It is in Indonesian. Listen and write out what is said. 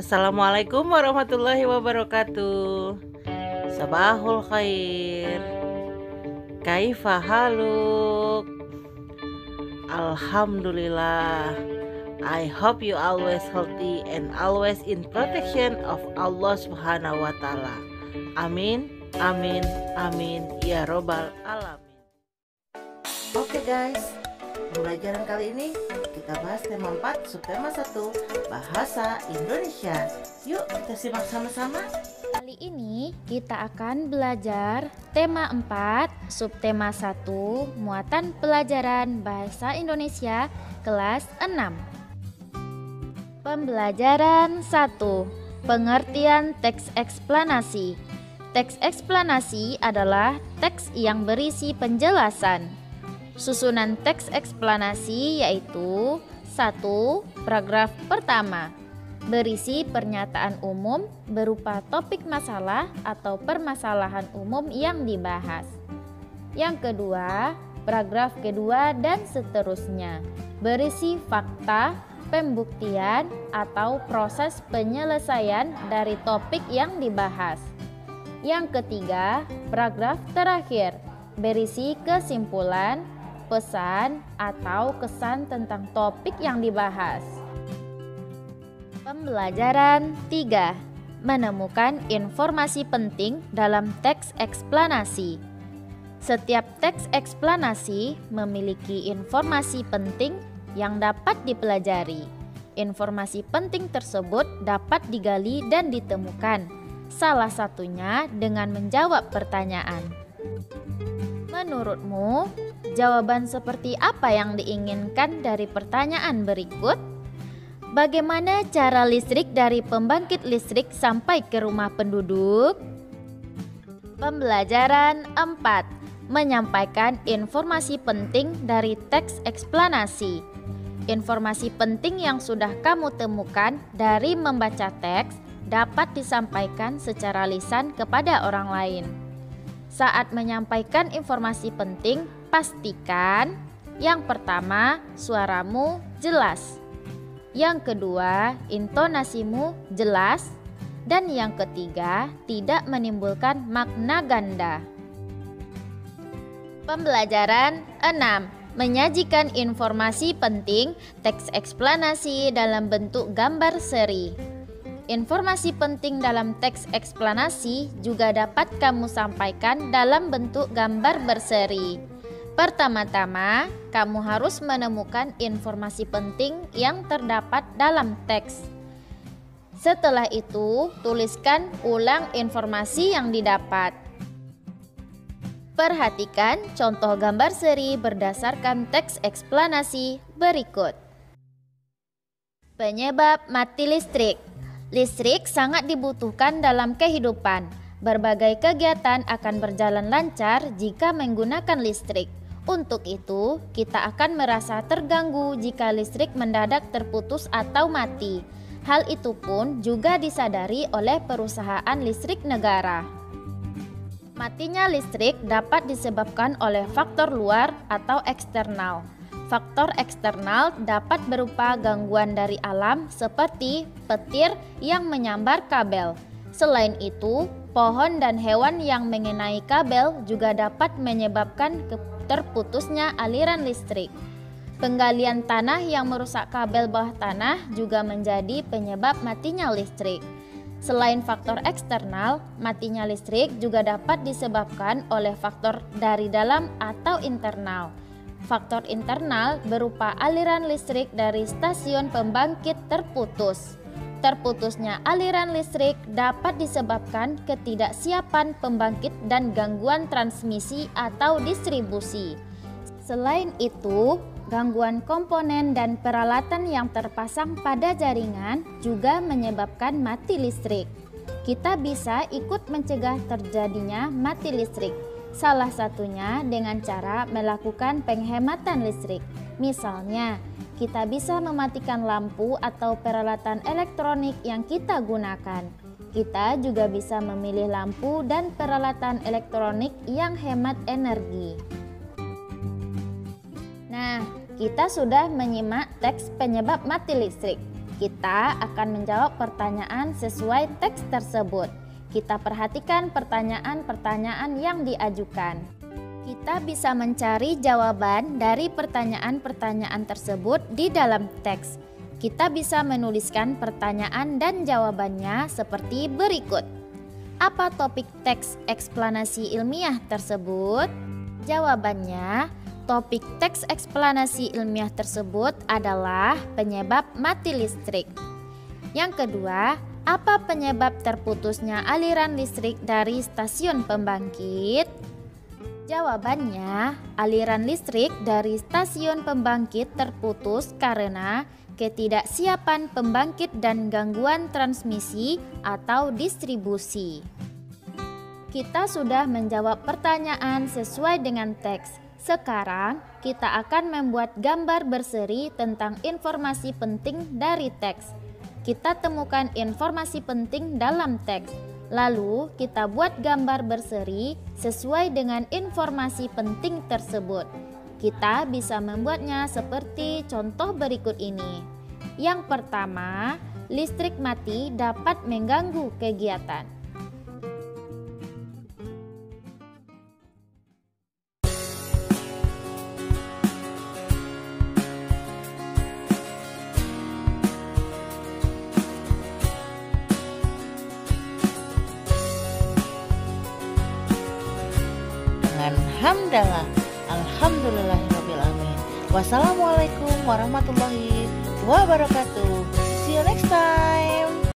Assalamualaikum warahmatullahi wabarakatuh. Sabahul khair. Kaifa haluk? Alhamdulillah. I hope you always healthy and always in protection of Allah Subhanahu wa taala. Amin, amin, amin ya robbal alamin. Oke guys, pembelajaran kali ini kita bahas tema 4, subtema 1, bahasa Indonesia. Yuk kita simak sama-sama. Kali ini kita akan belajar tema 4, subtema 1, muatan pelajaran bahasa Indonesia kelas 6. Pembelajaran 1, pengertian teks eksplanasi. Teks eksplanasi adalah teks yang berisi penjelasan. Susunan teks eksplanasi yaitu 1. Paragraf pertama berisi pernyataan umum berupa topik masalah atau permasalahan umum yang dibahas. Yang kedua, paragraf kedua dan seterusnya berisi fakta, pembuktian atau proses penyelesaian dari topik yang dibahas. Yang ketiga, paragraf terakhir berisi kesimpulan, pesan atau kesan tentang topik yang dibahas. Pembelajaran 3. Menemukan informasi penting dalam teks eksplanasi. Setiap teks eksplanasi memiliki informasi penting yang dapat dipelajari. Informasi penting tersebut dapat digali dan ditemukan, salah satunya dengan menjawab pertanyaan. Menurutmu, jawaban seperti apa yang diinginkan dari pertanyaan berikut? Bagaimana cara listrik dari pembangkit listrik sampai ke rumah penduduk? Pembelajaran 4. Menyampaikan informasi penting dari teks eksplanasi. Informasi penting yang sudah kamu temukan dari membaca teks dapat disampaikan secara lisan kepada orang lain. Saat menyampaikan informasi penting, pastikan yang pertama, suaramu jelas. Yang kedua, intonasimu jelas. Dan yang ketiga, tidak menimbulkan makna ganda. Pembelajaran 6. Menyajikan informasi penting teks eksplanasi dalam bentuk gambar seri. Informasi penting dalam teks eksplanasi juga dapat kamu sampaikan dalam bentuk gambar berseri. Pertama-tama, kamu harus menemukan informasi penting yang terdapat dalam teks. Setelah itu, tuliskan ulang informasi yang didapat. Perhatikan contoh gambar seri berdasarkan teks eksplanasi berikut. Penyebab mati listrik. Listrik sangat dibutuhkan dalam kehidupan. Berbagai kegiatan akan berjalan lancar jika menggunakan listrik. Untuk itu, kita akan merasa terganggu jika listrik mendadak terputus atau mati. Hal itu pun juga disadari oleh perusahaan listrik negara. Matinya listrik dapat disebabkan oleh faktor luar atau eksternal. Faktor eksternal dapat berupa gangguan dari alam seperti petir yang menyambar kabel. Selain itu, pohon dan hewan yang mengenai kabel juga dapat menyebabkan terputusnya aliran listrik. Penggalian tanah yang merusak kabel bawah tanah juga menjadi penyebab matinya listrik. Selain faktor eksternal, matinya listrik juga dapat disebabkan oleh faktor dari dalam atau internal. Faktor internal berupa aliran listrik dari stasiun pembangkit terputus. Terputusnya aliran listrik dapat disebabkan ketidaksiapan pembangkit dan gangguan transmisi atau distribusi. Selain itu, gangguan komponen dan peralatan yang terpasang pada jaringan juga menyebabkan mati listrik. Kita bisa ikut mencegah terjadinya mati listrik, salah satunya dengan cara melakukan penghematan listrik. Misalnya, kita bisa mematikan lampu atau peralatan elektronik yang kita gunakan. Kita juga bisa memilih lampu dan peralatan elektronik yang hemat energi. Nah, kita sudah menyimak teks penyebab mati listrik. Kita akan menjawab pertanyaan sesuai teks tersebut. Kita perhatikan pertanyaan-pertanyaan yang diajukan. Kita bisa mencari jawaban dari pertanyaan-pertanyaan tersebut di dalam teks. Kita bisa menuliskan pertanyaan dan jawabannya seperti berikut. Apa topik teks eksplanasi ilmiah tersebut? Jawabannya, topik teks eksplanasi ilmiah tersebut adalah penyebab mati listrik. Yang kedua, apa penyebab terputusnya aliran listrik dari stasiun pembangkit? Jawabannya, aliran listrik dari stasiun pembangkit terputus karena ketidaksiapan pembangkit dan gangguan transmisi atau distribusi. Kita sudah menjawab pertanyaan sesuai dengan teks. Sekarang kita akan membuat gambar berseri tentang informasi penting dari teks. Kita temukan informasi penting dalam teks. Lalu kita buat gambar berseri sesuai dengan informasi penting tersebut. Kita bisa membuatnya seperti contoh berikut ini. Yang pertama, listrik mati dapat mengganggu kegiatan. Dengan hamdalah, alhamdulillahirrabbilalamin. Wassalamualaikum warahmatullahi wabarakatuh. See you next time.